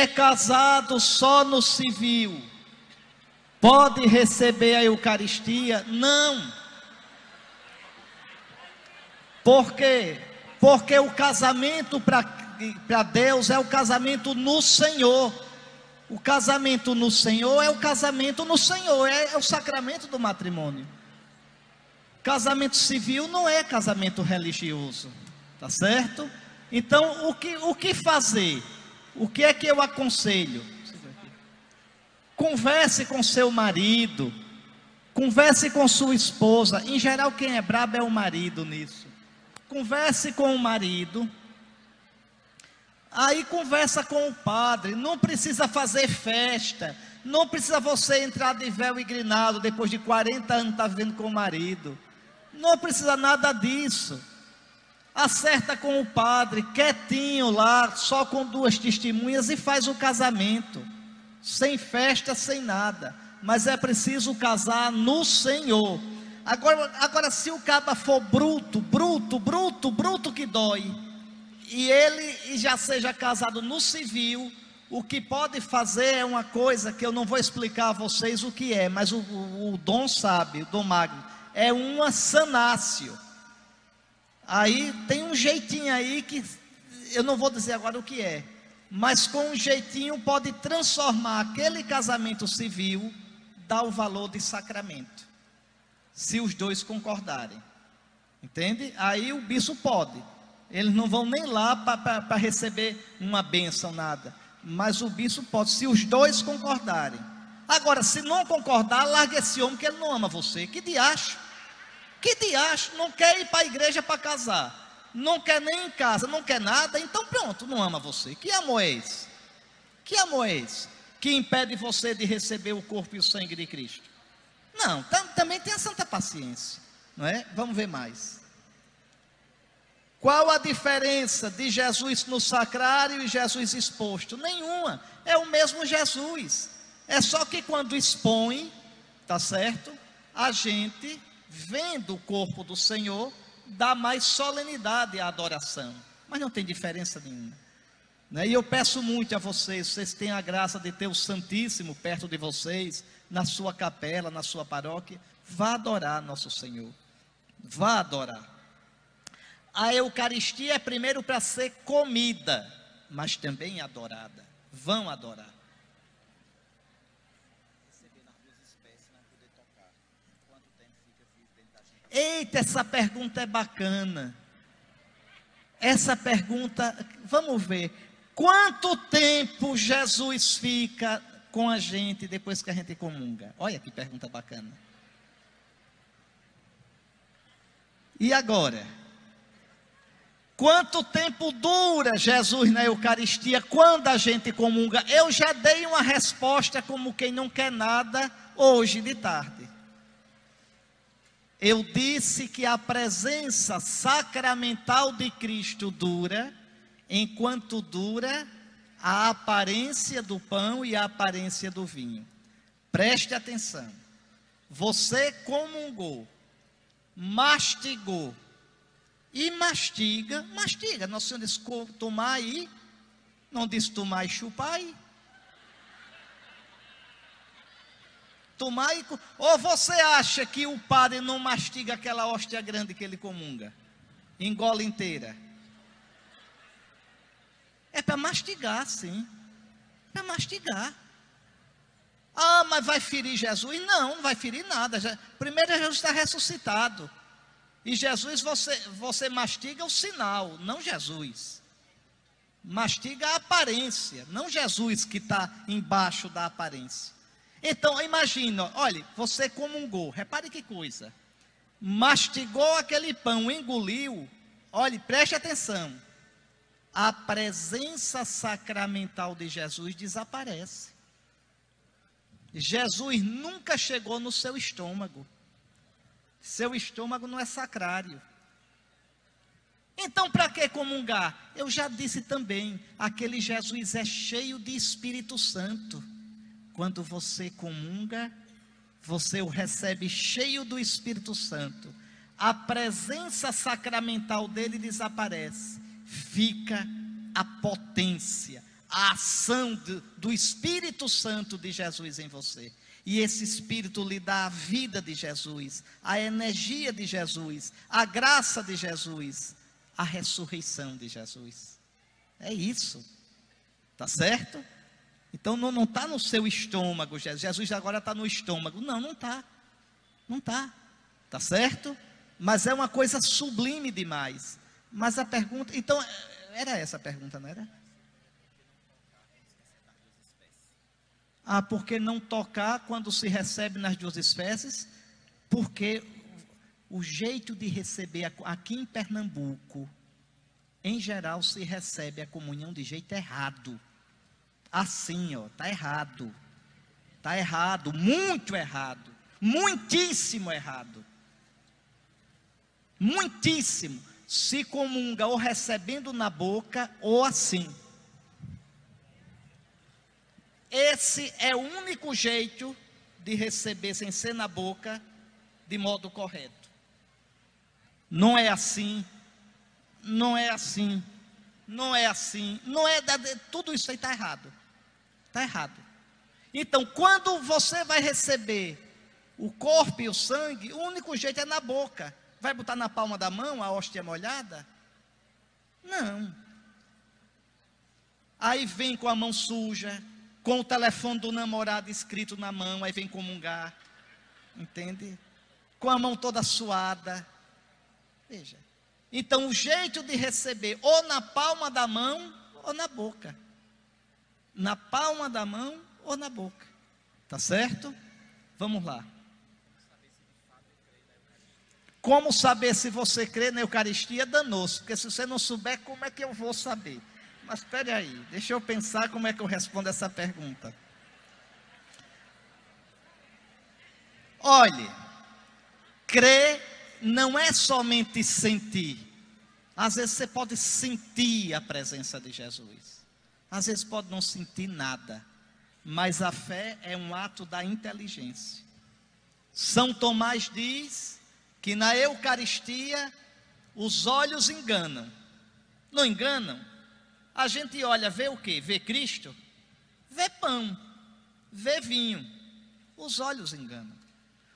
é casado só no civil pode receber a Eucaristia? Não. Por quê? Porque o casamento para Deus é o casamento no Senhor. O casamento no Senhor é o casamento no Senhor, é o sacramento do matrimônio. Casamento civil não é casamento religioso, tá certo? Então, o que fazer? O que é que eu aconselho? Converse com seu marido, converse com sua esposa. Em geral, quem é brabo é o marido nisso. Converse com o marido. Aí conversa com o padre. Não precisa fazer festa. Não precisa você entrar de véu e grinaldo depois de 40 anos estar vivendo com o marido. Não precisa nada disso. Acerta com o padre, quietinho lá, só com 2 testemunhas, e faz o casamento. Sem festa, sem nada. Mas é preciso casar no Senhor. Agora se o caba for bruto que dói, e ele já seja casado no civil, o que pode fazer é uma coisa que eu não vou explicar a vocês o que é, mas o Dom sabe, o Dom Magno, é uma sanácio. Aí tem um jeitinho aí que eu não vou dizer agora o que é, mas com um jeitinho pode transformar aquele casamento civil, dar o valor de sacramento, se os dois concordarem, entende? Aí o bispo pode, eles não vão nem lá para receber uma bênção, nada, mas o bispo pode, se os dois concordarem. Agora, se não concordar, larga esse homem que ele não ama você. Que diacho, não quer ir para a igreja para casar, não quer nem em casa, não quer nada, então pronto, não ama você. Que amor é esse? Que amor é esse? Que impede você de receber o corpo e o sangue de Cristo? Não, também tenha santa paciência, não é? Vamos ver mais. Qual a diferença de Jesus no sacrário e Jesus exposto? Nenhuma, é o mesmo Jesus. É só que quando expõe, tá certo? A gente, vendo o corpo do Senhor, dá mais solenidade à adoração. Mas não tem diferença nenhuma, né? E eu peço muito a vocês têm a graça de ter o Santíssimo perto de vocês, na sua capela, na sua paróquia, vá adorar nosso Senhor. Vá adorar. A Eucaristia é primeiro para ser comida, mas também adorada. Vão adorar. Eita, essa pergunta é bacana. Essa pergunta, vamos ver. Quanto tempo Jesus fica com a gente depois que a gente comunga? Olha que pergunta bacana. E agora? Quanto tempo dura Jesus na Eucaristia quando a gente comunga? Eu já dei uma resposta como quem não quer nada hoje de tarde. Eu disse que a presença sacramental de Cristo dura enquanto dura a aparência do pão e a aparência do vinho. Preste atenção. Você comungou, mastigou e mastiga. Nosso Senhor disse tomar aí, não disse tomar e chupar aí. Tomar e... Ou você acha que o padre não mastiga aquela hóstia grande que ele comunga? Engole inteira. É para mastigar, sim. Para mastigar. Ah, mas vai ferir Jesus? Não vai ferir nada. Primeiro, Jesus está ressuscitado. E Jesus, você mastiga o sinal, não Jesus. Mastiga a aparência, não Jesus que está embaixo da aparência. Então, imagina, olha, você comungou, repare que coisa. Mastigou aquele pão, engoliu, olhe, preste atenção. A presença sacramental de Jesus desaparece. Jesus nunca chegou no seu estômago. Seu estômago não é sacrário. Então, para que comungar? Eu já disse também, aquele Jesus é cheio de Espírito Santo. Quando você comunga, você o recebe cheio do Espírito Santo. A presença sacramental dele desaparece. Fica a potência, a ação do Espírito Santo de Jesus em você. E esse Espírito lhe dá a vida de Jesus, a energia de Jesus, a graça de Jesus, a ressurreição de Jesus. É isso. Tá certo? Então não está no seu estômago. Jesus agora está no estômago. Não está. Não está. Tá certo? Mas é uma coisa sublime demais. Mas a pergunta... Então, era essa a pergunta, não era? Por que não tocar quando se recebe nas duas espécies? Porque o jeito de receber aqui em Pernambuco, em geral, se recebe a comunhão de jeito errado. Assim, está errado. Está errado, muito errado. Muitíssimo errado. Muitíssimo. Se comunga ou recebendo na boca ou assim. Esse é o único jeito de receber sem ser na boca, de modo correto. Não é assim, não é assim, não é assim, não é, tudo isso aí está errado. Está errado. Então, quando você vai receber o corpo e o sangue, o único jeito é na boca. Vai botar na palma da mão a hóstia molhada? Não. Aí vem com a mão suja, com o telefone do namorado escrito na mão, aí vem comungar, entende? Com a mão toda suada. Veja. Então, o jeito de receber, ou na palma da mão, ou na boca. Na palma da mão, ou na boca. Tá certo? Vamos lá. Como saber se você crê na Eucaristia? Danou-se, porque se você não souber, como é que eu vou saber? Mas espere aí, deixa eu pensar como é que eu respondo essa pergunta. Olhe, crer não é somente sentir. Às vezes você pode sentir a presença de Jesus. Às vezes pode não sentir nada. Mas a fé é um ato da inteligência. São Tomás diz que na Eucaristia os olhos enganam. Não enganam? A gente olha, vê o quê? Vê Cristo? Vê pão, vê vinho. Os olhos enganam.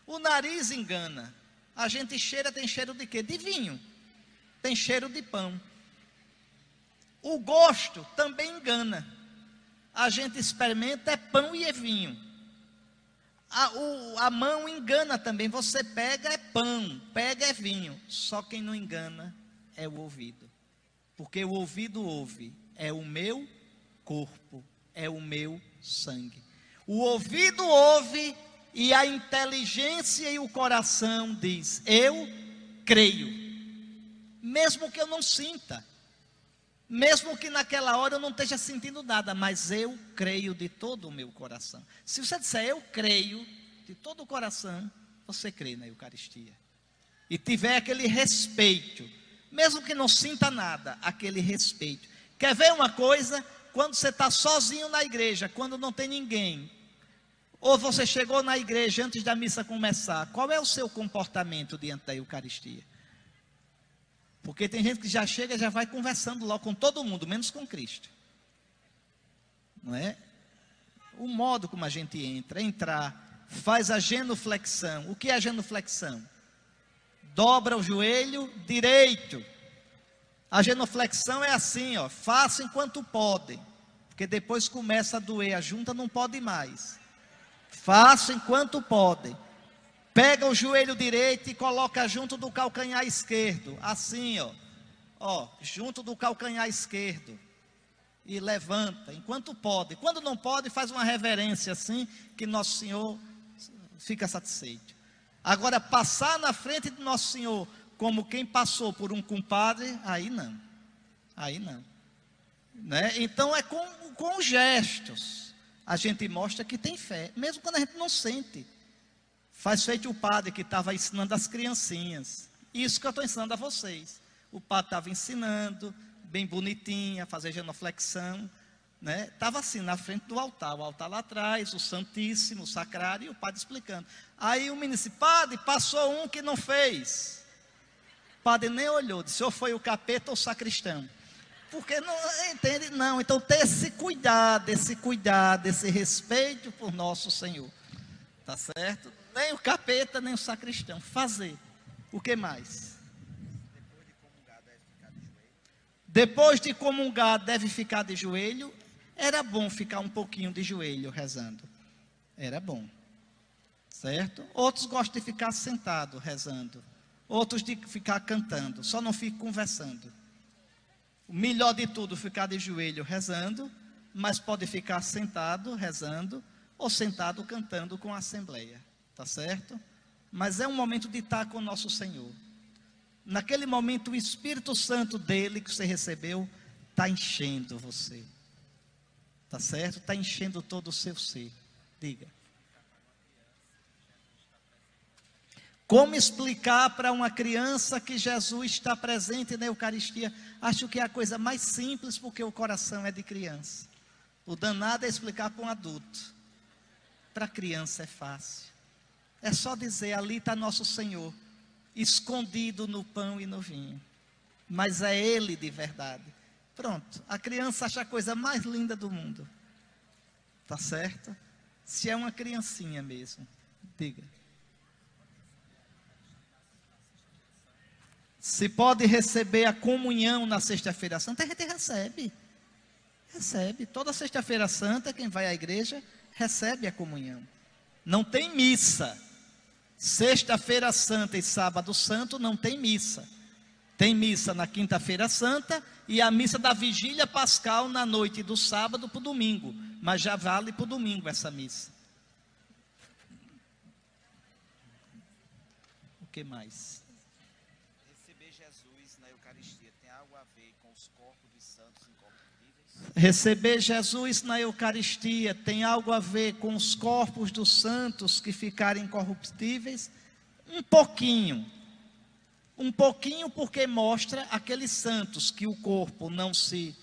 O nariz engana. A gente cheira, tem cheiro de quê? De vinho. Tem cheiro de pão. O gosto também engana. A gente experimenta, é pão e é vinho. A mão engana também. Você pega, é pão, pega, é vinho. Só quem não engana é o ouvido. Porque o ouvido ouve. É o meu corpo, é o meu sangue. O ouvido ouve e a inteligência e o coração diz: eu creio. Mesmo que eu não sinta, mesmo que naquela hora eu não esteja sentindo nada, mas eu creio de todo o meu coração. Se você disser eu creio de todo o coração, você crê na Eucaristia. E tiver aquele respeito, mesmo que não sinta nada, aquele respeito. Quer ver uma coisa? Quando você está sozinho na igreja, quando não tem ninguém, ou você chegou na igreja antes da missa começar, qual é o seu comportamento diante da Eucaristia? Porque tem gente que já chega e já vai conversando logo com todo mundo, menos com Cristo. Não é? O modo como a gente entra, entrar, faz a genuflexão. O que é a genuflexão? Dobra o joelho direito. A genuflexão é assim, faça enquanto podem, porque depois começa a doer, a junta não pode mais. Faça enquanto podem. Pega o joelho direito e coloca junto do calcanhar esquerdo, assim, junto do calcanhar esquerdo. E levanta, enquanto pode. Quando não pode, faz uma reverência assim, que Nosso Senhor fica satisfeito. Agora, passar na frente de Nosso Senhor como quem passou por um compadre, aí não. Aí não. Né? Então é com gestos. A gente mostra que tem fé, mesmo quando a gente não sente. Faz feito o padre que estava ensinando as criancinhas. Isso que eu estou ensinando a vocês. O padre estava ensinando, bem bonitinho, a fazer genuflexão. Né? Estava assim, na frente do altar. O altar lá atrás, o Santíssimo, o Sacrário, e o padre explicando. Aí o menino disse: padre, passou um que não fez. O padre nem olhou, disse: ou foi o capeta ou o sacristão. porque não entende, não. Então, ter esse cuidado, esse respeito por nosso Senhor. Tá certo? Nem o capeta, nem o sacristão. Fazer. O que mais? Depois de comungar, deve ficar de joelho. Era bom ficar um pouquinho de joelho rezando. Era bom. Certo? Outros gostam de ficar sentado rezando. Outros de ficar cantando. Só não fique conversando. O melhor de tudo, ficar de joelho rezando. Mas pode ficar sentado rezando. Ou sentado cantando com a assembleia. Tá certo? Mas é um momento de estar com o nosso Senhor. Naquele momento, o Espírito Santo dele que você recebeu está enchendo você. Tá certo? Está enchendo todo o seu ser. Diga. Como explicar para uma criança que Jesus está presente na Eucaristia? Acho que é a coisa mais simples, porque o coração é de criança. O danado é explicar para um adulto. Para a criança é fácil. É só dizer, ali está nosso Senhor, escondido no pão e no vinho. Mas é Ele de verdade. Pronto, a criança acha a coisa mais linda do mundo. Tá certo? Se é uma criancinha mesmo. Diga. Se pode receber a comunhão na Sexta-feira Santa, a gente recebe. Recebe. Toda Sexta-feira Santa, quem vai à igreja, recebe a comunhão. Não tem missa. Sexta-feira Santa e Sábado Santo não tem missa. Tem missa na Quinta-feira Santa e a missa da Vigília Pascal na noite do sábado para o domingo. Mas já vale para o domingo essa missa. O que mais? Receber Jesus na Eucaristia tem algo a ver com os corpos dos santos incorruptíveis? Receber Jesus na Eucaristia tem algo a ver com os corpos dos santos que ficarem incorruptíveis? Um pouquinho. Um pouquinho, porque mostra aqueles santos que o corpo não se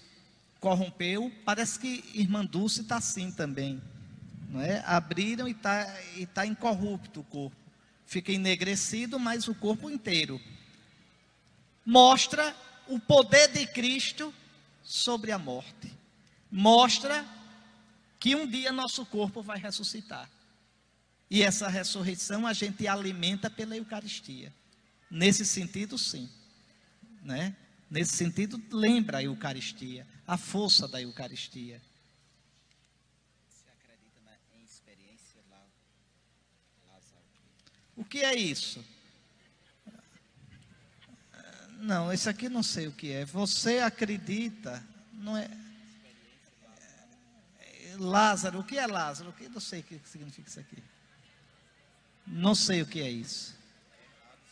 corrompeu. Parece que Irmã Dulce está assim também, não é? Abriram e tá incorrupto o corpo. Fica enegrecido, mas o corpo inteiro. Mostra o poder de Cristo sobre a morte. Mostra que um dia nosso corpo vai ressuscitar. E essa ressurreição a gente alimenta pela Eucaristia. Nesse sentido, sim. Né? Nesse sentido, lembra a Eucaristia, a força da Eucaristia. Você acredita em experiência, Lázaro? O que é isso? Não, isso aqui não sei o que é. Você acredita, não é? Lázaro, o que é Lázaro? Eu não sei o que significa isso aqui. Não sei o que é isso.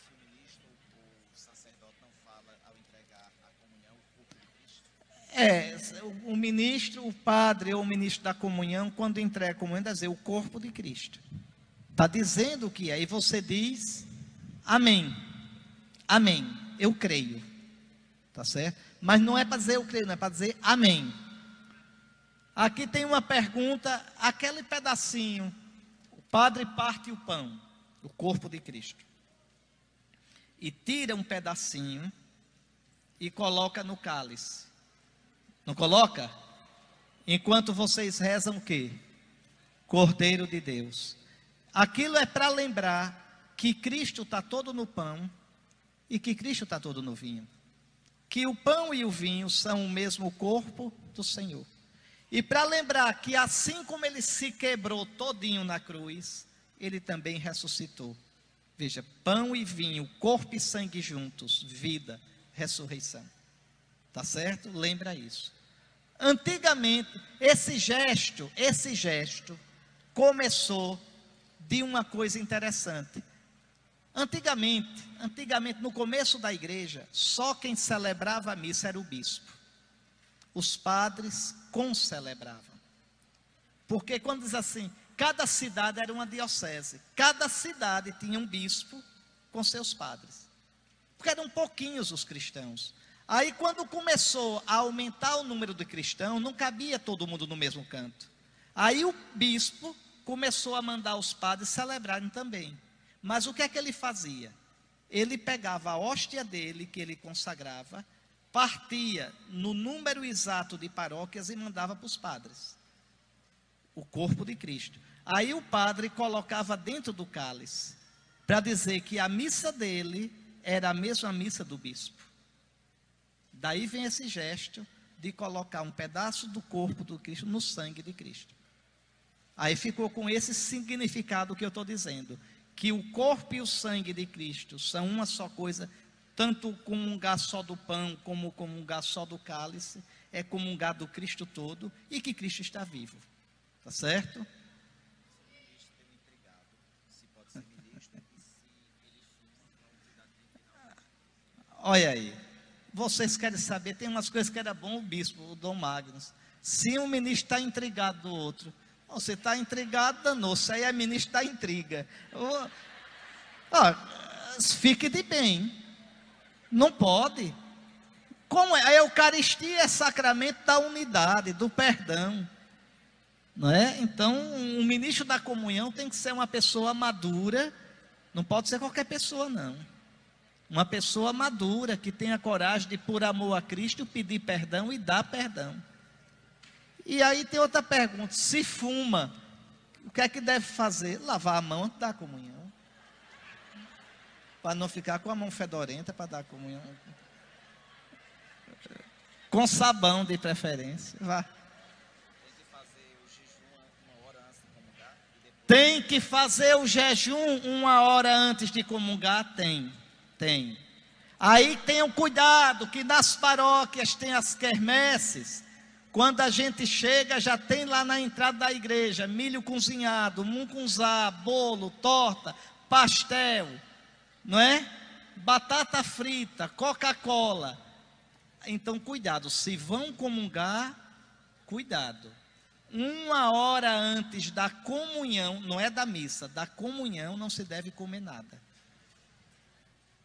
Se o ministro ou o sacerdote não fala ao entregar a comunhão, o corpo de Cristo? O ministro, o padre ou o ministro da comunhão, quando entrega a comunhão, deve dizer o corpo de Cristo. Está dizendo o que é. E você diz, amém. Amém. Eu creio. Tá certo? Mas não é para dizer eu creio, não é para dizer amém. Aqui tem uma pergunta, aquele pedacinho, o padre parte o pão, o corpo de Cristo, e tira um pedacinho e coloca no cálice. Não coloca? Enquanto vocês rezam o quê? Cordeiro de Deus. Aquilo é para lembrar que Cristo está todo no pão e que Cristo está todo no vinho. Que o pão e o vinho são o mesmo corpo do Senhor. E para lembrar que assim como ele se quebrou todinho na cruz, ele também ressuscitou. Veja, pão e vinho, corpo e sangue juntos, vida, ressurreição. Tá certo? Lembra isso. Antigamente, esse gesto começou de uma coisa interessante. Antigamente, no começo da igreja, só quem celebrava a missa era o bispo. Os padres concelebravam. Porque quando diz assim, cada cidade era uma diocese. Cada cidade tinha um bispo com seus padres. Porque eram pouquinhos os cristãos. Aí quando começou a aumentar o número de cristãos, não cabia todo mundo no mesmo canto. Aí o bispo começou a mandar os padres celebrarem também. Mas o que é que ele fazia? Ele pegava a hóstia dele, que ele consagrava, partia no número exato de paróquias e mandava para os padres o corpo de Cristo. Aí o padre colocava dentro do cálice, para dizer que a missa dele era a mesma missa do bispo. Daí vem esse gesto de colocar um pedaço do corpo do Cristo no sangue de Cristo. Aí ficou com esse significado que eu estou dizendo, que o corpo e o sangue de Cristo são uma só coisa, tanto comungar só do pão, como comungar só do cálice, é comungar do Cristo todo, e que Cristo está vivo. Tá certo? Olha aí, vocês querem saber, tem umas coisas que era bom o bispo, o Dom Magnus. Se um ministro está intrigado do outro, você está intrigado, danou-se, aí é ministro da intriga. Fique de bem, não pode. Como é? A Eucaristia é sacramento da unidade, do perdão. Não é? Então, o ministro da comunhão tem que ser uma pessoa madura, não pode ser qualquer pessoa, não. Uma pessoa madura, que tenha coragem de, por amor a Cristo, pedir perdão e dar perdão. E aí tem outra pergunta: se fuma, o que é que deve fazer? Lavar a mão antes da comunhão, para não ficar com a mão fedorenta para dar a comunhão. Com sabão de preferência. Vá. Tem que fazer o jejum 1 hora antes de comungar? Tem. Aí tenham cuidado, que nas paróquias tem as quermesses. Quando a gente chega, já tem lá na entrada da igreja milho cozinhado, mungunzá, bolo, torta, pastel, não é? Batata frita, Coca-Cola. Então cuidado, se vão comungar, cuidado. 1 hora antes da comunhão, não é da missa, da comunhão, não se deve comer nada.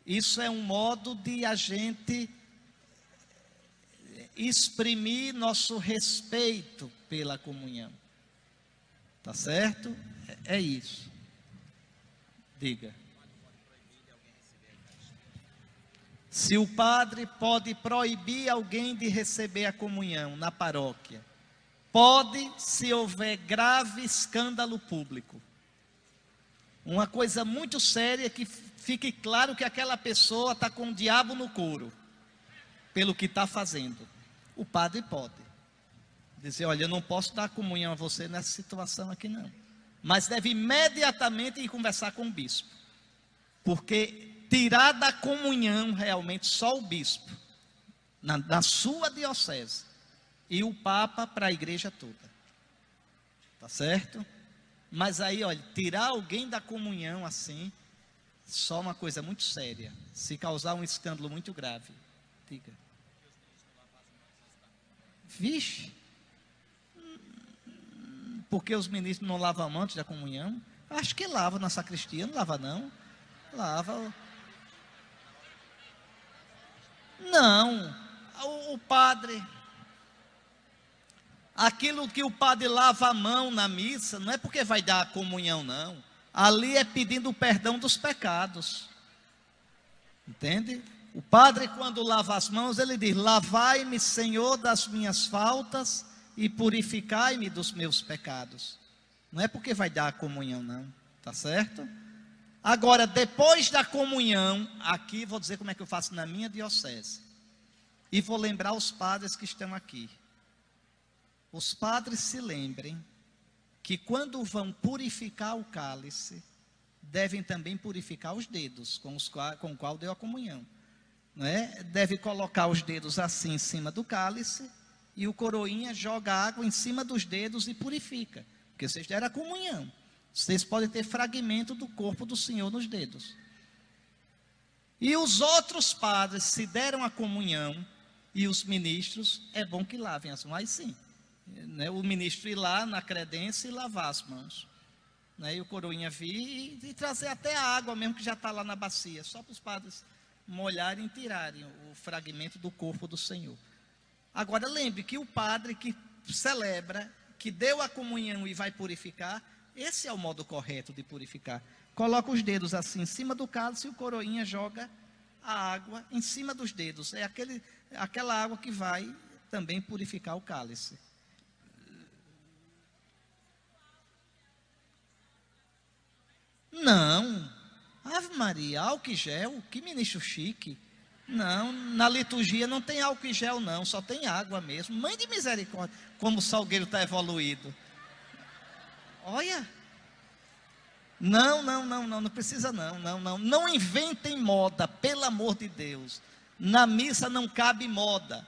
Isso é um modo de a gente exprimir nosso respeito pela comunhão. Tá certo? É isso. Diga. Se o padre pode proibir alguém de receber a comunhão na paróquia, pode, se houver grave escândalo público. Uma coisa muito séria, que fique claro que aquela pessoa está com o diabo no couro, pelo que está fazendo. O padre pode dizer: olha, eu não posso dar comunhão a você nessa situação aqui não. Mas deve imediatamente ir conversar com o bispo. Porque tirar da comunhão realmente só o bispo, na sua diocese, e o Papa para a igreja toda. Tá certo? Mas aí, olha, tirar alguém da comunhão assim, só uma coisa muito séria, se causar um escândalo muito grave. Diga. Vixe, porque os ministros não lavam a mão antes da comunhão? Acho que lava na sacristia, não lava não? Lava. Não, o padre, aquilo que o padre lava a mão na missa, não é porque vai dar a comunhão não. Ali é pedindo o perdão dos pecados. Entende? O padre, quando lava as mãos, ele diz: lavai-me, Senhor, das minhas faltas e purificai-me dos meus pecados. Não é porque vai dar a comunhão não, tá certo? Agora, depois da comunhão, aqui vou dizer como é que eu faço na minha diocese. E vou lembrar os padres que estão aqui. Os padres se lembrem que quando vão purificar o cálice, devem também purificar os dedos com o qual deu a comunhão. Não é? Deve colocar os dedos assim em cima do cálice, e o coroinha joga água em cima dos dedos e purifica. Porque vocês deram a comunhão. Vocês podem ter fragmento do corpo do Senhor nos dedos. E os outros padres, se deram a comunhão, e os ministros, é bom que lavem as mãos. Aí sim, né? O ministro ir lá na credência e lavar as mãos, né? E o coroinha vir e trazer até a água mesmo que já está lá na bacia, só para os padres molharem e tirarem o fragmento do corpo do Senhor. Agora lembre que o padre que celebra, que deu a comunhão e vai purificar, esse é o modo correto de purificar. Coloca os dedos assim em cima do cálice e o coroinha joga a água em cima dos dedos. É aquele aquela água que vai também purificar o cálice. Não, Ave Maria, álcool e gel, que ministro chique. Não, na liturgia não tem álcool e gel não, só tem água mesmo. Mãe de misericórdia, como o Salgueiro está evoluído. Olha, não precisa não inventem moda, pelo amor de Deus. Na missa não cabe moda.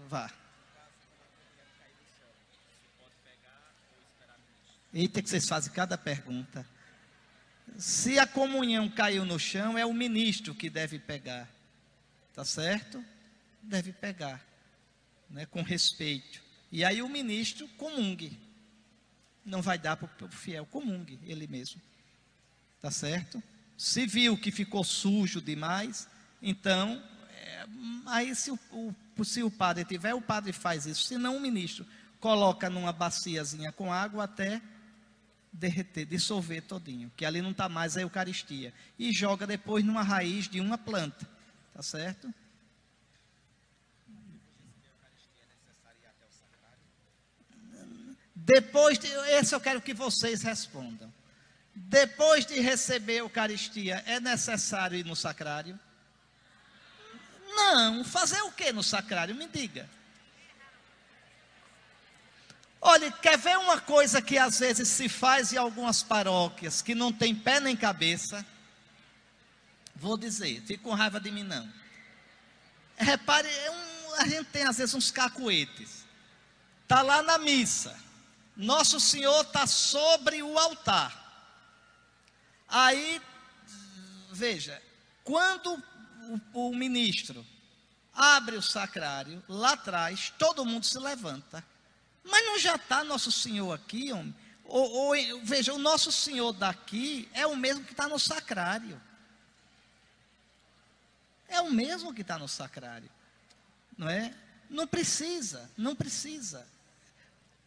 Vá. Eita, que vocês fazem cada pergunta. Se a comunhão caiu no chão, é o ministro que deve pegar. Tá certo? Deve pegar, né, com respeito. E aí o ministro comungue. Não vai dar para o fiel, comungue ele mesmo. Tá certo? Se viu que ficou sujo demais, então, aí se o padre tiver, o padre faz isso. Se não, o ministro coloca numa baciazinha com água até derreter, dissolver todinho, que ali não está mais a Eucaristia, e joga depois numa raiz de uma planta, tá certo? Depois, esse eu quero que vocês respondam. Depois de receber a Eucaristia, é necessário ir no sacrário? Não, fazer o que no sacrário? Me diga. Olha, quer ver uma coisa que às vezes se faz em algumas paróquias, que não tem pé nem cabeça? Vou dizer, fique com raiva de mim não. Repare, a gente tem às vezes uns cacuetes. Está lá na missa, Nosso Senhor está sobre o altar. Aí, veja, quando o ministro abre o sacrário, lá atrás, todo mundo se levanta. Mas não já está Nosso Senhor aqui, homem? Veja, o Nosso Senhor daqui é o mesmo que está no sacrário. É o mesmo que está no sacrário. Não é? Não precisa.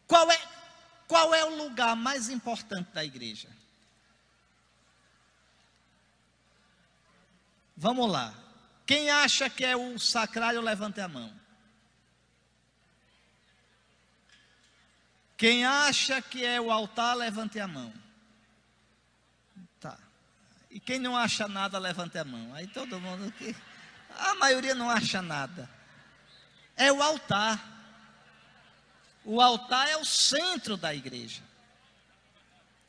Qual é o lugar mais importante da igreja? Vamos lá. Quem acha que é o sacrário, levante a mão. Quem acha que é o altar, levante a mão. Tá. E quem não acha nada, levante a mão. Aí todo mundo aqui. A maioria não acha nada. É o altar. O altar é o centro da igreja.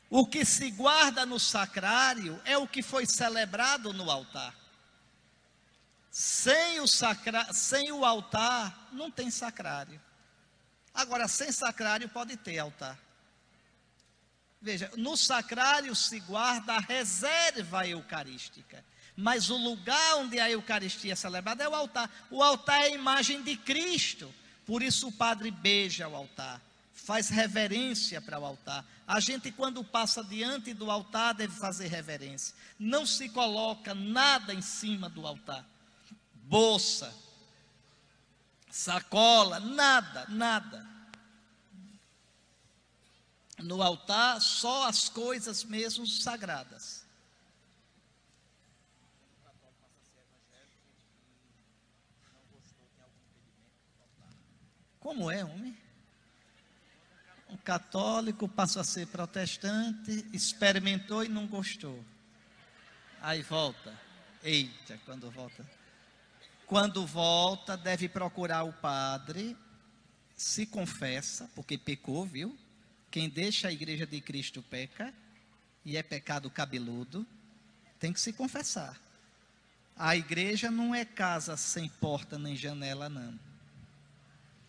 O que se guarda no sacrário é o que foi celebrado no altar. Sem o altar, não tem sacrário. Agora, sem sacrário pode ter altar. Veja, no sacrário se guarda a reserva eucarística. Mas o lugar onde a Eucaristia é celebrada é o altar. O altar é a imagem de Cristo. Por isso o padre beija o altar, faz reverência para o altar. A gente, quando passa diante do altar, deve fazer reverência. Não se coloca nada em cima do altar. Bolsa, sacola, nada. No altar, só as coisas mesmo sagradas. Como é, homem? Um católico passou a ser protestante, experimentou e não gostou. Aí volta. Eita, quando volta, deve procurar o padre, se confessa, porque pecou, viu? Quem deixa a igreja de Cristo peca, e é pecado cabeludo, tem que se confessar. A igreja não é casa sem porta nem janela, não.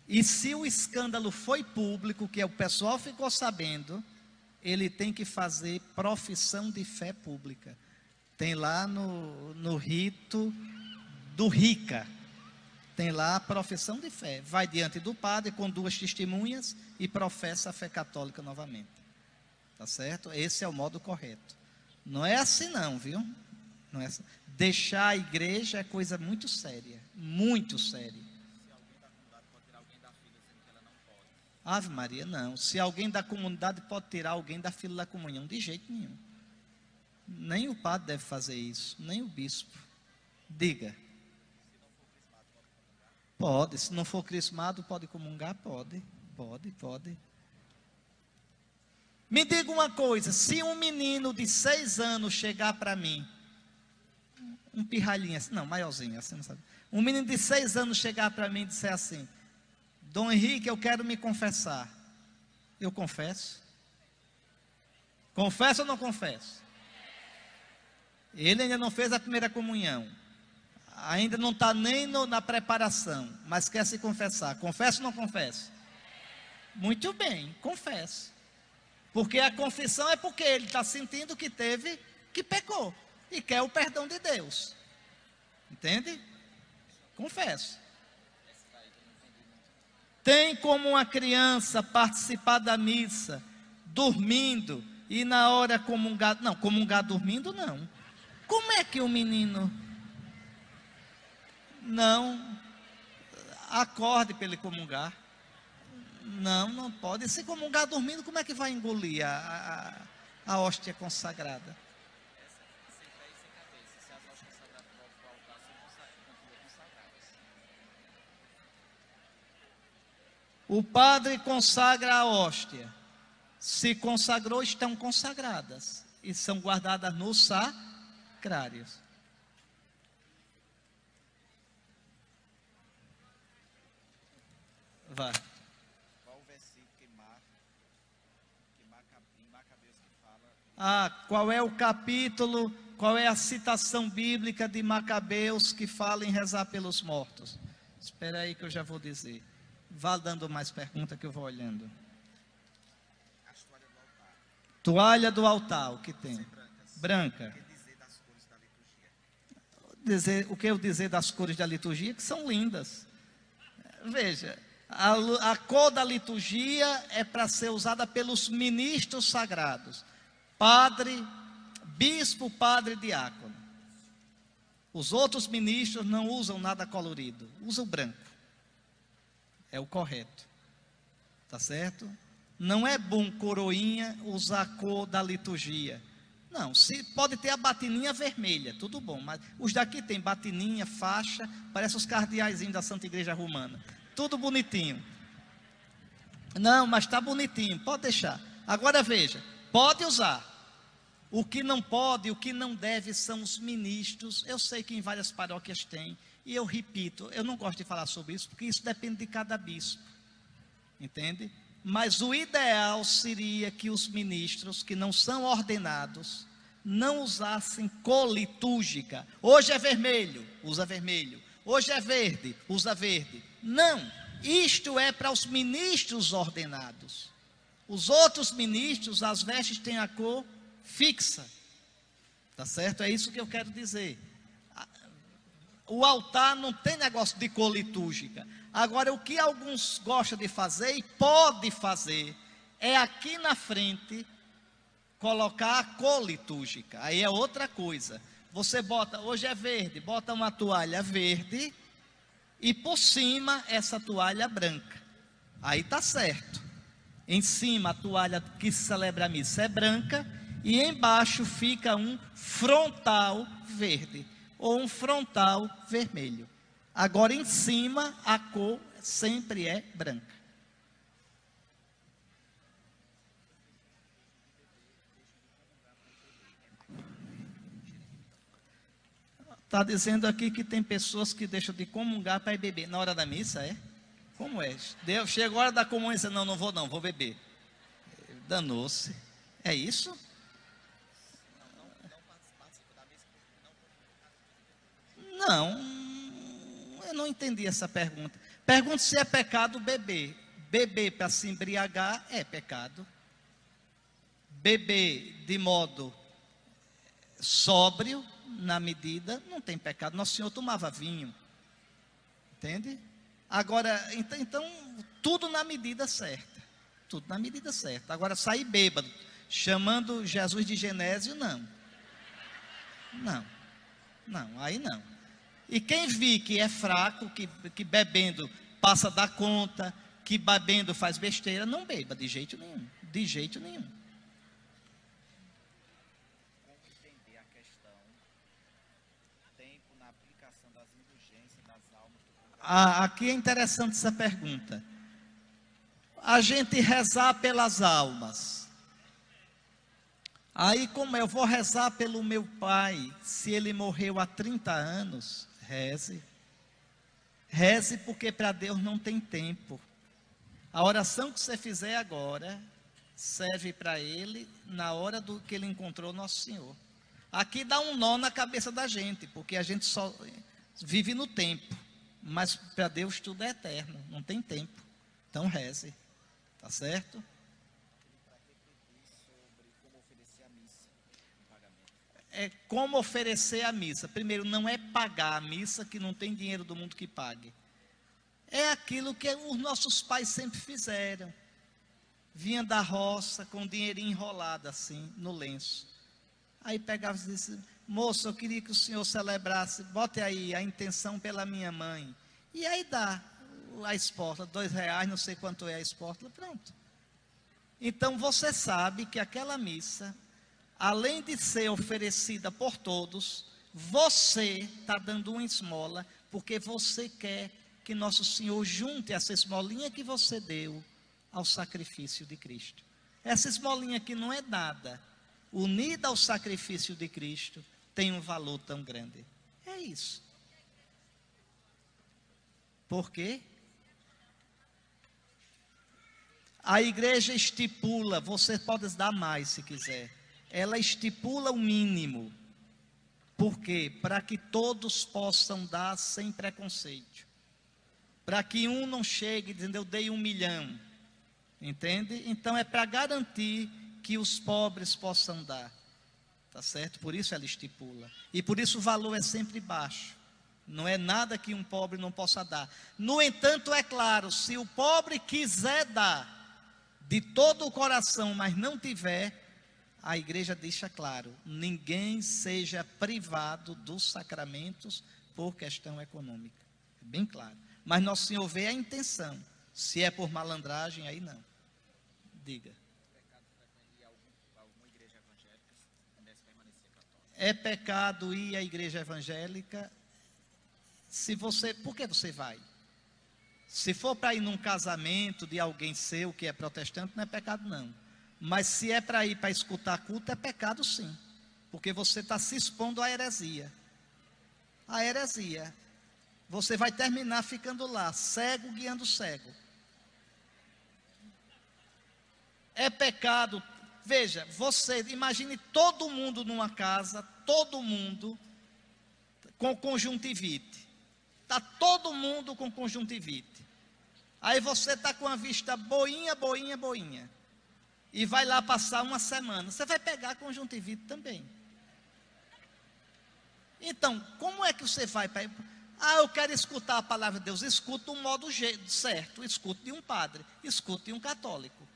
E se o escândalo foi público, que o pessoal ficou sabendo, ele tem que fazer profissão de fé pública. Tem lá no rito do Rica, tem lá a profissão de fé. Vai diante do padre com 2 testemunhas e professa a fé católica novamente. Tá certo? Esse é o modo correto. Não é assim não, viu? Não é assim. Deixar a igreja é coisa muito séria. Muito séria. Ave Maria, não. Se alguém da comunidade pode tirar alguém da fila da comunhão, de jeito nenhum. Nem o padre deve fazer isso, nem o bispo. Diga. Pode, se não for crismado, pode comungar? Pode. Me diga uma coisa, se um menino de 6 anos chegar para mim, um pirralhinho assim, não, maiorzinho, assim não sabe. Um menino de 6 anos chegar para mim e disser assim: Dom Henrique, eu quero me confessar. Eu confesso? Confesso ou não confesso? Ele ainda não fez a primeira comunhão. Ainda não está nem na preparação, mas quer se confessar. Confesso ou não confesso? Muito bem, confesso. Porque a confissão é porque ele está sentindo que pecou. E quer o perdão de Deus. Entende? Confesso. Tem como uma criança participar da missa, dormindo, e na hora comungar? Não, comungar dormindo não. Como é que o menino não acorde para ele comungar? Não pode. Se comungar dormindo, como é que vai engolir a hóstia consagrada? O padre consagra a hóstia. Se consagrou, estão consagradas. E são guardadas nos sacrários. Vai. Qual o versículo que Macabeus que fala? Qual é o capítulo, qual é a citação bíblica de Macabeus que fala em rezar pelos mortos? Espera aí que eu já vou dizer. Vá dando mais pergunta que eu vou olhando. A toalha do altar. Toalha do altar, o que tem? Branca. O que dizer das cores da liturgia? O que eu dizer das cores da liturgia? Que são lindas. Veja, a cor da liturgia é para ser usada pelos ministros sagrados. Padre, bispo, padre, diácono. Os outros ministros não usam nada colorido, usam branco. É o correto. Tá certo? Não é bom coroinha usar a cor da liturgia. Não, se pode ter a batininha vermelha, tudo bom, mas os daqui tem batininha, faixa, parece os cardeaizinhos da Santa Igreja Romana. Tudo bonitinho. Não, mas está bonitinho, pode deixar. Agora veja, pode usar. O que não pode, o que não deve são os ministros. Eu sei que em várias paróquias tem. E eu repito, eu não gosto de falar sobre isso, porque isso depende de cada bispo. Entende? Mas o ideal seria que os ministros que não são ordenados não usassem cor litúrgica. Hoje é vermelho, usa vermelho. Hoje é verde, usa verde. Não, isto é para os ministros ordenados. Os outros ministros, as vestes têm a cor fixa. Tá certo? É isso que eu quero dizer. O altar não tem negócio de cor litúrgica. Agora, o que alguns gostam de fazer e pode fazer é aqui na frente colocar a cor litúrgica. Aí é outra coisa. Você bota, hoje é verde, bota uma toalha verde e por cima essa toalha branca. Aí tá certo. Em cima a toalha que celebra a missa é branca e embaixo fica um frontal verde ou um frontal vermelho. Agora em cima a cor sempre é branca. Está dizendo aqui que tem pessoas que deixam de comungar para ir beber na hora da missa, é? Como é? Chega a hora da comunhão e diz, não vou não, vou beber. Danou-se. É isso? Não, eu não entendi essa pergunta. Pergunto se é pecado beber. Beber para se embriagar é pecado. Beber de modo sóbrio, na medida, não tem pecado. Nosso Senhor tomava vinho. Entende? Agora, então, tudo na medida certa. Tudo na medida certa. Agora, sair bêbado, chamando Jesus de Genésio, não. Não, aí não. E quem vi que é fraco, que bebendo passa da conta, que bebendo faz besteira, não beba de jeito nenhum. De jeito nenhum. Como entender a questão tempo na aplicação das indulgências das almas do Aqui é interessante essa pergunta. A gente rezar pelas almas. Aí, como eu vou rezar pelo meu pai, se ele morreu há 30 anos, reze. Reze, porque para Deus não tem tempo. A oração que você fizer agora serve para ele na hora do que ele encontrou nosso Senhor. Aqui dá um nó na cabeça da gente, porque a gente só vive no tempo, mas para Deus tudo é eterno, não tem tempo. Então reze, tá certo? É como oferecer a missa. Primeiro, não é pagar a missa, que não tem dinheiro do mundo que pague. É aquilo que os nossos pais sempre fizeram. Vinha da roça com o dinheirinho enrolado assim, no lenço. Aí pegava e disse: moço, eu queria que o senhor celebrasse, bote aí a intenção pela minha mãe. E aí dá a espórtula, R$2, não sei quanto é a espórtula, pronto. Então você sabe que aquela missa, além de ser oferecida por todos, você está dando uma esmola, porque você quer que Nosso Senhor junte essa esmolinha que você deu ao sacrifício de Cristo. Essa esmolinha que não é nada, unida ao sacrifício de Cristo, tem um valor tão grande. É isso. Por quê? A igreja estipula, você pode dar mais se quiser. Ela estipula o mínimo. Por quê? Para que todos possam dar sem preconceito. Para que um não chegue dizendo: eu dei 1 milhão. Entende? Então é para garantir que os pobres possam dar. Tá certo? Por isso ela estipula. E por isso o valor é sempre baixo. Não é nada que um pobre não possa dar. No entanto, é claro, se o pobre quiser dar de todo o coração, mas não tiver, a igreja deixa claro: ninguém seja privado dos sacramentos por questão econômica. É bem claro. Mas Nosso Senhor vê a intenção. Se é por malandragem, aí não. Diga. É pecado ir à igreja evangélica. Se você, por que você vai? Se for para ir num casamento de alguém seu que é protestante, não é pecado não. Mas se é para ir para escutar culto, é pecado sim. Porque você está se expondo à heresia. A heresia. Você vai terminar ficando lá, cego guiando cego. É pecado. Veja, você imagine todo mundo numa casa, todo mundo com conjuntivite. Está todo mundo com conjuntivite. Aí você está com a vista boinha, boinha, boinha. E vai lá passar uma semana. Você vai pegar conjuntivite também. Então, como é que você vai para... eu quero escutar a palavra de Deus. Escuta do modo certo. Escute de um padre. Escute de um católico.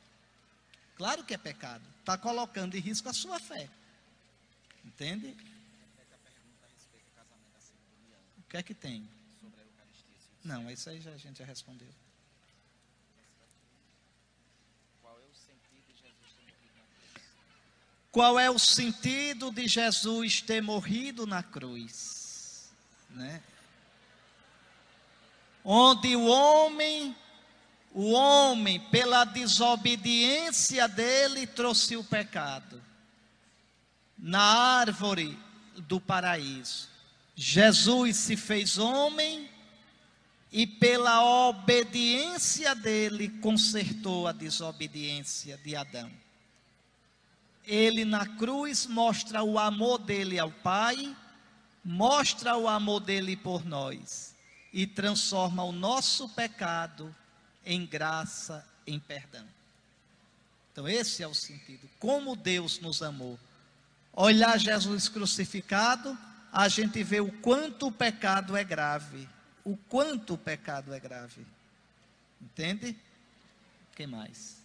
Claro que é pecado. Está colocando em risco a sua fé. Entende? O que é que tem? Não, isso aí a gente já respondeu. Qual é o sentido de Jesus ter morrido na cruz? Né? Onde o homem, pela desobediência dele, trouxe o pecado. Na árvore do paraíso, Jesus se fez homem e pela obediência dele consertou a desobediência de Adão. Ele na cruz mostra o amor dele ao Pai, mostra o amor dele por nós e transforma o nosso pecado em graça, em perdão. Então esse é o sentido. Como Deus nos amou. Olhar Jesus crucificado, a gente vê o quanto o pecado é grave. O quanto o pecado é grave. Entende? O que mais?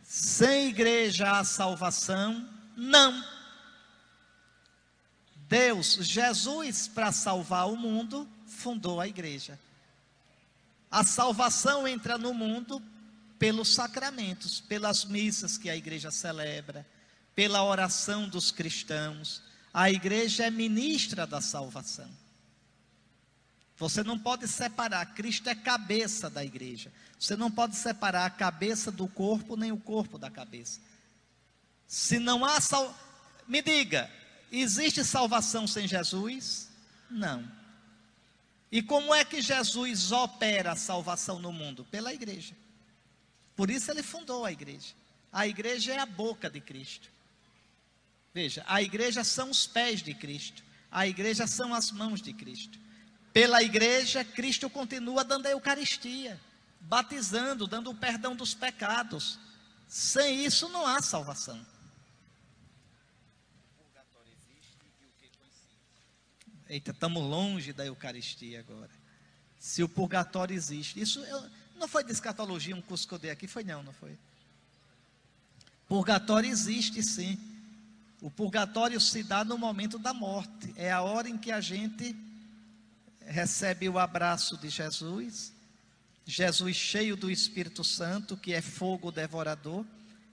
Sem igreja há salvação? Não. Jesus, para salvar o mundo, fundou a igreja. A salvação entra no mundo pelos sacramentos, pelas missas que a igreja celebra, pela oração dos cristãos. A igreja é ministra da salvação. Você não pode separar. Cristo é cabeça da igreja. Você não pode separar a cabeça do corpo, nem o corpo da cabeça. Se não há me diga, existe salvação sem Jesus? Não. E como é que Jesus opera a salvação no mundo? Pela igreja. Por isso ele fundou a igreja. A igreja é a boca de Cristo. Veja, a igreja são os pés de Cristo. A igreja são as mãos de Cristo. Pela igreja, Cristo continua dando a Eucaristia, batizando, dando o perdão dos pecados. Sem isso não há salvação. Eita, estamos longe da Eucaristia agora. Se o purgatório existe. Isso não foi de escatologia, um curso que eu dei aqui? Foi não foi? Purgatório existe sim. O purgatório se dá no momento da morte. É a hora em que a gente recebe o abraço de Jesus. Jesus cheio do Espírito Santo, que é fogo devorador.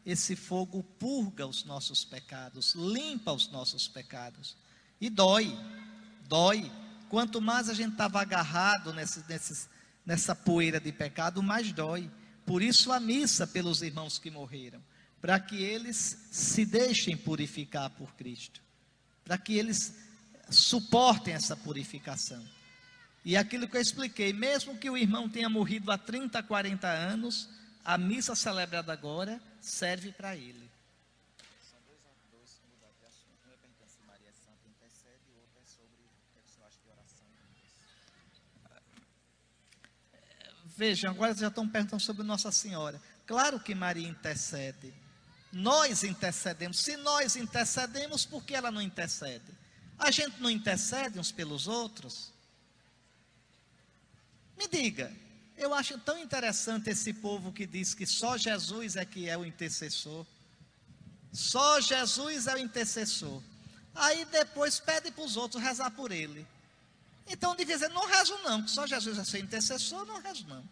Esse fogo purga os nossos pecados, limpa os nossos pecados. E dói. Quanto mais a gente estava agarrado nessa poeira de pecado, mais dói. Por isso a missa pelos irmãos que morreram, para que eles se deixem purificar por Cristo, para que eles suportem essa purificação. E aquilo que eu expliquei, mesmo que o irmão tenha morrido há 30, 40 anos, a missa celebrada agora serve para ele. São dois mudados de assunto. Um é perguntando se Maria é Santa intercede, e o outro é sobre o que você acha de oração. Vejam, agora já estão perguntando sobre Nossa Senhora. Claro que Maria intercede. Nós intercedemos. Se nós intercedemos, por que ela não intercede? A gente não intercede uns pelos outros? Me diga, eu acho tão interessante esse povo que diz que só Jesus é que é o intercessor. Só Jesus é o intercessor. Aí depois pede para os outros rezar por ele. Então devia dizer, não rezo não, que só Jesus é seu intercessor, não rezo não.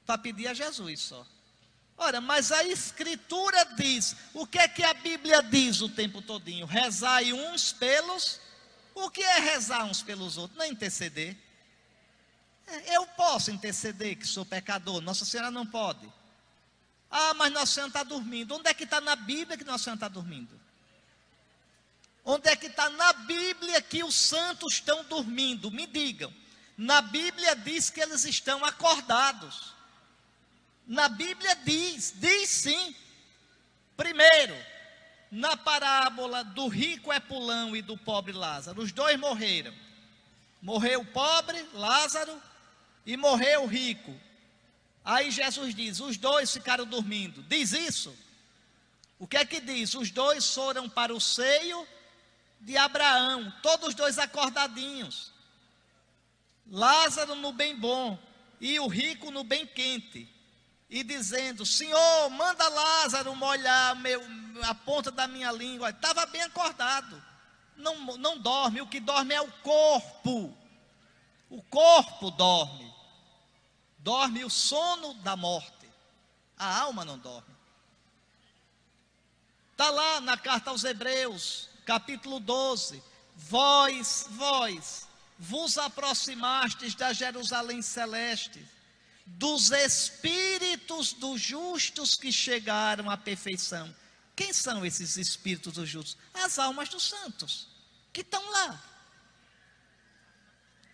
Para pedir a Jesus só. Ora, mas a Escritura diz, o que é que a Bíblia diz o tempo todinho? Rezai uns pelos, o que é rezar uns pelos outros? Não é interceder. Eu posso interceder que sou pecador, Nossa Senhora não pode. Ah, mas Nossa Senhora está dormindo. Onde é que está na Bíblia que Nossa Senhora está dormindo? Onde é que está na Bíblia que os santos estão dormindo? Me digam. Na Bíblia diz que eles estão acordados. Na Bíblia diz sim. Primeiro, na parábola do rico Epulão e do pobre Lázaro, os dois morreram. Morreu o pobre, Lázaro, e morreu o rico. Aí Jesus diz, os dois ficaram dormindo. Diz isso? O que é que diz? Os dois foram para o seio de Abraão, todos os dois acordadinhos. Lázaro no bem bom e o rico no bem quente. E dizendo, Senhor, manda Lázaro molhar a ponta da minha língua. Estava bem acordado. Não dorme, o que dorme é o corpo. O corpo dorme. Dorme o sono da morte. A alma não dorme. Está lá na carta aos Hebreus, capítulo 12. Vós vos aproximastes da Jerusalém celeste, dos espíritos dos justos que chegaram à perfeição. Quem são esses espíritos dos justos? As almas dos santos, que estão lá.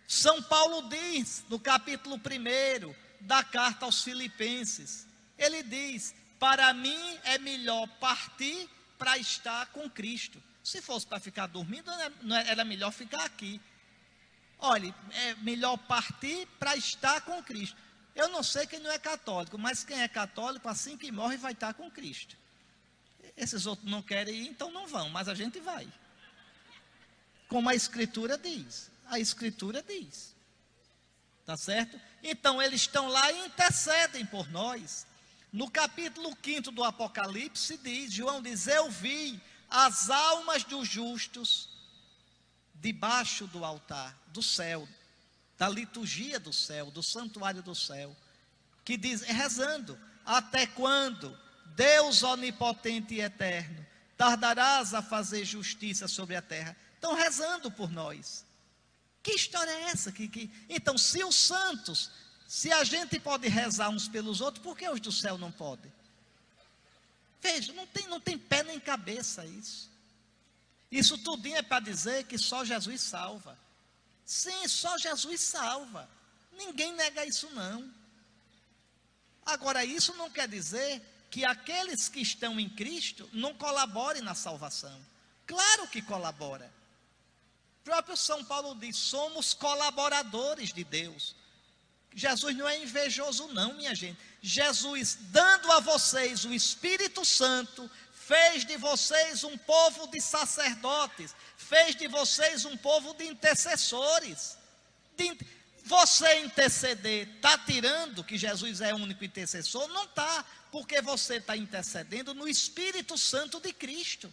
São Paulo diz, no capítulo 1 da carta aos Filipenses, ele diz, para mim é melhor partir para estar com Cristo. Se fosse para ficar dormindo, era melhor ficar aqui. Olha, é melhor partir para estar com Cristo. Eu não sei quem não é católico, mas quem é católico, assim que morre, vai estar com Cristo. Esses outros não querem ir, então não vão, mas a gente vai. Como a Escritura diz. A Escritura diz. Tá certo? Então eles estão lá e intercedem por nós. No capítulo 5 do Apocalipse diz, João diz, eu vi as almas dos justos debaixo do altar, do céu, da liturgia do céu, do santuário do céu, que diz, rezando, até quando, Deus onipotente e eterno, tardarás a fazer justiça sobre a terra? Estão rezando por nós. Que história é essa? Então, se os santos, se a gente pode rezar uns pelos outros, por que os do céu não podem? Veja, não tem pé nem cabeça isso. Isso tudinho é para dizer que só Jesus salva. Sim, só Jesus salva. Ninguém nega isso não. Agora, isso não quer dizer que aqueles que estão em Cristo não colaborem na salvação. Claro que colabora. O próprio São Paulo diz, somos colaboradores de Deus. Jesus não é invejoso não, minha gente. Jesus, dando a vocês o Espírito Santo, fez de vocês um povo de sacerdotes, fez de vocês um povo de intercessores. Você interceder, está tirando que Jesus é o único intercessor? Não está, porque você está intercedendo no Espírito Santo de Cristo.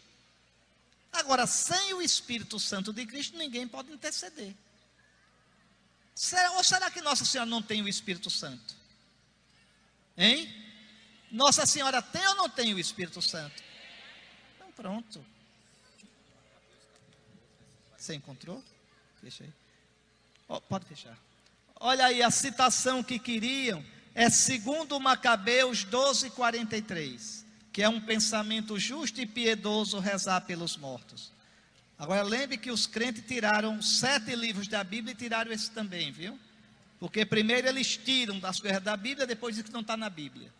Agora, sem o Espírito Santo de Cristo, ninguém pode interceder. Ou será que Nossa Senhora não tem o Espírito Santo? Hein? Nossa Senhora tem ou não tem o Espírito Santo? Então pronto. Você encontrou? Fecha aí. Oh, pode fechar. Olha aí, a citação que queriam é segundo Macabeus 12:43, que é um pensamento justo e piedoso rezar pelos mortos. Agora lembre que os crentes tiraram 7 livros da Bíblia e tiraram esse também, viu? Porque primeiro eles tiram das coisas da Bíblia, depois dizem que não está na Bíblia.